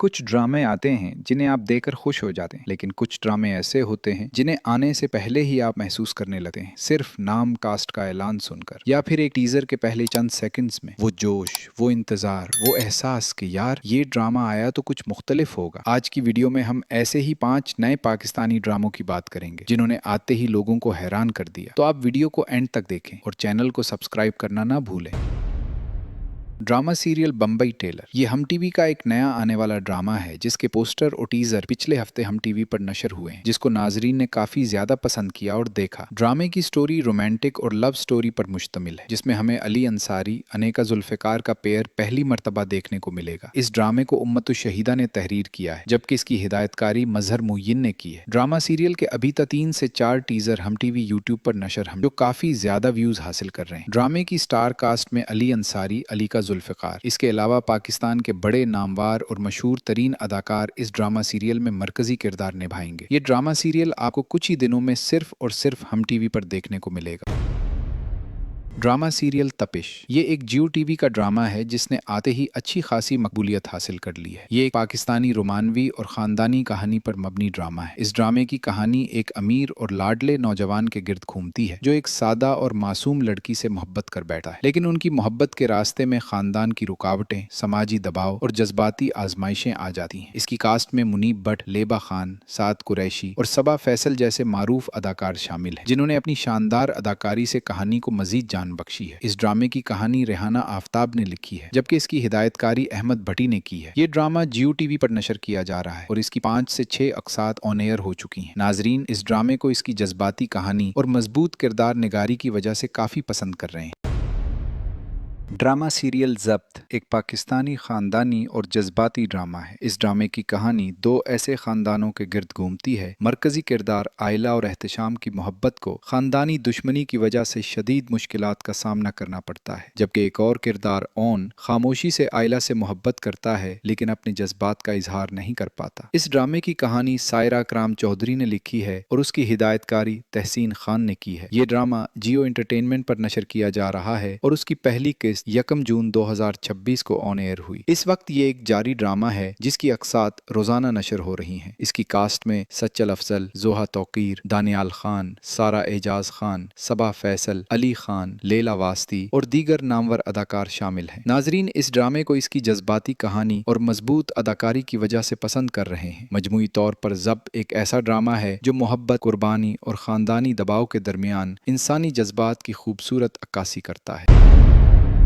कुछ ड्रामे आते हैं जिन्हें आप देखकर खुश हो जाते हैं, लेकिन कुछ ड्रामे ऐसे होते हैं जिन्हें आने से पहले ही आप महसूस करने लगते हैं, सिर्फ नाम कास्ट का ऐलान सुनकर या फिर एक टीजर के पहले चंद सेकंड्स में। वो जोश, वो इंतजार, वो एहसास कि यार ये ड्रामा आया तो कुछ मुख्तलिफ होगा। आज की वीडियो में हम ऐसे ही 5 नए पाकिस्तानी ड्रामों की बात करेंगे जिन्होंने आते ही लोगों को हैरान कर दिया। तो आप वीडियो को एंड तक देखें और चैनल को सब्सक्राइब करना ना भूलें। ड्रामा सीरियल बम्बई टेलर ये हम टीवी का एक नया आने वाला ड्रामा है जिसके पोस्टर और टीजर पिछले हफ्ते हम टीवी पर नशर हुए हैं, जिसको नाजरीन ने काफी ज्यादा पसंद किया और देखा। ड्रामे की स्टोरी रोमांटिक और लव स्टोरी पर मुश्तमिल है, जिसमें हमें अली अंसारी अनेका जुल्फिकार का पेयर पहली मर्तबा देखने को मिलेगा। इस ड्रामे को उम्मत शहीदा ने तहरीर किया है, जबकि इसकी हिदायतकारी मजहर मुय्यिन ने की है। ड्रामा सीरियल के अभी तक 3 से 4 टीजर हम टीवी यूट्यूब पर नशर हम जो काफी ज्यादा व्यूज हासिल कर रहे हैं। ड्रामे की स्टार कास्ट में अली अंसारी, अली का जुल्फिकार, इसके अलावा पाकिस्तान के बड़े नामवार और मशहूर तरीन अदाकार इस ड्रामा सीरियल में मरकजी किरदार निभाएंगे। ये ड्रामा सीरियल आपको कुछ ही दिनों में सिर्फ और सिर्फ हम टीवी पर देखने को मिलेगा। ड्रामा सीरियल तपिश ये एक जियो टीवी का ड्रामा है जिसने आते ही अच्छी खासी मकबूलियत हासिल कर ली है। ये एक पाकिस्तानी रोमानवी और खानदानी कहानी पर मबनी ड्रामा है। इस ड्रामे की कहानी एक अमीर और लाडले नौजवान के गिर्द घूमती है जो एक सादा और मासूम लड़की से मोहब्बत कर बैठा है, लेकिन उनकी मोहब्बत के रास्ते में खानदान की रुकावटें, समाजी दबाव और जज्बाती आजमाइशें आ जाती हैं। इसकी कास्ट में मुनीब भट्ट, लेबा खान, साद कुरैशी और सबा फैसल जैसे मारूफ अदाकार शामिल हैं, जिन्होंने अपनी शानदार अदाकारी से कहानी को मजीद जान बख्शी है। इस ड्रामे की कहानी रेहाना आफ्ताब ने लिखी है, जबकि इसकी हिदायतकारी अहमद भट्टी ने की है। ये ड्रामा जियो टीवी पर नशर किया जा रहा है और इसकी 5 से 6 अक़सात ऑन एयर हो चुकी हैं। नाजरीन इस ड्रामे को इसकी जज्बाती कहानी और मजबूत किरदार निगारी की वजह से काफी पसंद कर रहे हैं। ड्रामा सीरियल ज़ब्त एक पाकिस्तानी खानदानी और जज्बाती ड्रामा है। इस ड्रामे की कहानी 2 ऐसे खानदानों के गिर्द घूमती है। मरकजी किरदार आयला और एहतशाम की मोहब्बत को खानदानी दुश्मनी की वजह से शदीद मुश्किलात का सामना करना पड़ता है, जबकि एक और किरदार ओन खामोशी से आयला से मोहब्बत करता है लेकिन अपने जज्बात का इजहार नहीं कर पाता। इस ड्रामे की कहानी सायरा कराम चौधरी ने लिखी है और उसकी हिदायतकारी तहसीन खान ने की है। ये ड्रामा जियो एंटरटेनमेंट पर नशर किया जा रहा है और उसकी पहली किस्त 1 जून 2026 को ऑन एयर हुई। इस वक्त ये एक जारी ड्रामा है जिसकी अक़सात रोजाना नशर हो रही हैं। इसकी कास्ट में सच्चल अफजल, जोहा तौकीर, दानियाल खान, सारा एजाज खान, सबा फैसल, अली खान, लेला वास्ती और दीगर नामवर अदाकार शामिल हैं। नाजरीन इस ड्रामे को इसकी जज्बाती कहानी और मजबूत अदाकारी की वजह से पसंद कर रहे हैं। मजमूई तौर पर ज़ब्त एक ऐसा ड्रामा है जो मोहब्बत, कुर्बानी और खानदानी दबाव के दरमियान इंसानी जज्बात की खूबसूरत अक्कासी करता है।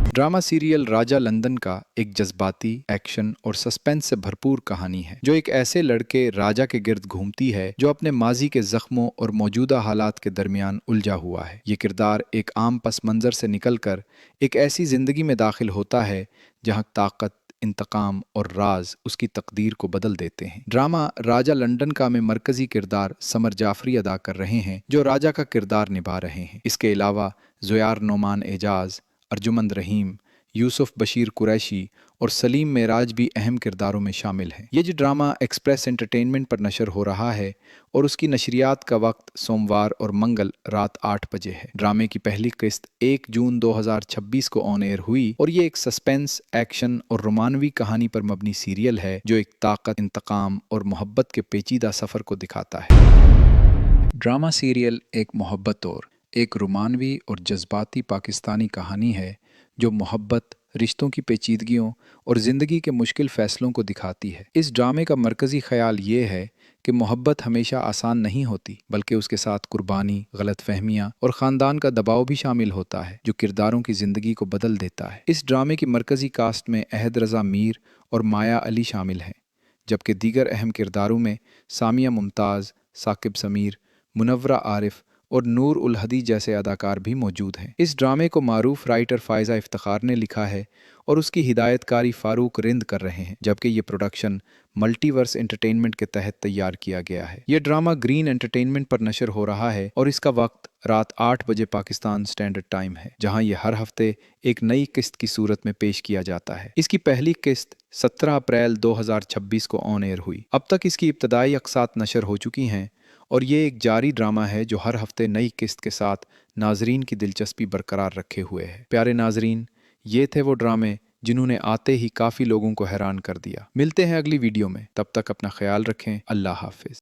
ड्रामा सीरियल राजा लंदन का एक जज्बाती, एक्शन और सस्पेंस से भरपूर कहानी है जो एक ऐसे लड़के राजा के गिर्द घूमती है जो अपने माजी के जख्मों और मौजूदा हालात के दरमियान उलझा हुआ है। ये किरदार एक आम पस मंज़र से निकलकर एक ऐसी जिंदगी में दाखिल होता है जहाँ ताकत, इंतकाम और राज उसकी तकदीर को बदल देते हैं। ड्रामा राजा लंदन का में मरकजी किरदार समर जाफरी अदा कर रहे हैं जो राजा का किरदार निभा रहे हैं। इसके अलावा ज़ुयार नोमान एजाज, अर्जुमंद रहीम, यूसुफ बशीर कुरैशी और सलीम मेराज भी अहम किरदारों में शामिल हैं। ये जो ड्रामा एक्सप्रेस एंटरटेनमेंट पर नशर हो रहा है और उसकी नशरियात का वक्त सोमवार और मंगल रात 8 बजे है। ड्रामे की पहली किस्त 1 जून 2026 को ऑन एयर हुई और ये एक सस्पेंस, एक्शन और रोमानवी कहानी पर मबनी सीरियल है जो एक ताकत, इंतकाम और मोहब्बत के पेचीदा सफ़र को दिखाता है। ड्रामा सीरियल एक मोहब्बत और एक रोमानवी और जज्बाती पाकिस्तानी कहानी है जो मोहब्बत, रिश्तों की पेचीदगियों और ज़िंदगी के मुश्किल फ़ैसलों को दिखाती है। इस ड्रामे का मरकज़ी ख़याल ये है कि मोहब्बत हमेशा आसान नहीं होती, बल्कि उसके साथ कुर्बानी, गलतफहमियाँ और ख़ानदान का दबाव भी शामिल होता है जो किरदारों की ज़िंदगी को बदल देता है। इस ड्रामे की मरकज़ी कास्ट में अहद रज़ा मीर और माया अली शामिल हैं, जबकि दीगर अहम किरदारों में सामिया मुमताज़, साकिब समीर, मुनव्वरा आरिफ और नूर उल हदी जैसे अदाकार भी मौजूद हैं। इस ड्रामे को मारूफ राइटर फ़ायज़ा इफ्तिखार ने लिखा है और उसकी हिदायतकारी फ़ारूक रिंद कर रहे हैं, जबकि ये प्रोडक्शन मल्टीवर्स एंटरटेनमेंट के तहत तैयार किया गया है। यह ड्रामा ग्रीन एंटरटेनमेंट पर नशर हो रहा है और इसका वक्त रात 8 बजे पाकिस्तान स्टैंडर्ड टाइम है, जहां यह हर हफ्ते एक नई किस्त की सूरत में पेश किया जाता है। इसकी पहली किस्त 17 अप्रैल 2026 को ऑन एयर हुई। अब तक इसकी इब्तदाई अक़सात नशर हो चुकी हैं और ये एक जारी ड्रामा है जो हर हफ्ते नई किस्त के साथ नाजरीन की दिलचस्पी बरकरार रखे हुए है। प्यारे नाजरीन, ये थे वो ड्रामे جنہوں نے آتے ہی کافی لوگوں کو حیران کر دیا۔ ملتے ہیں اگلی ویڈیو میں، تب تک اپنا خیال رکھیں۔ اللہ حافظ۔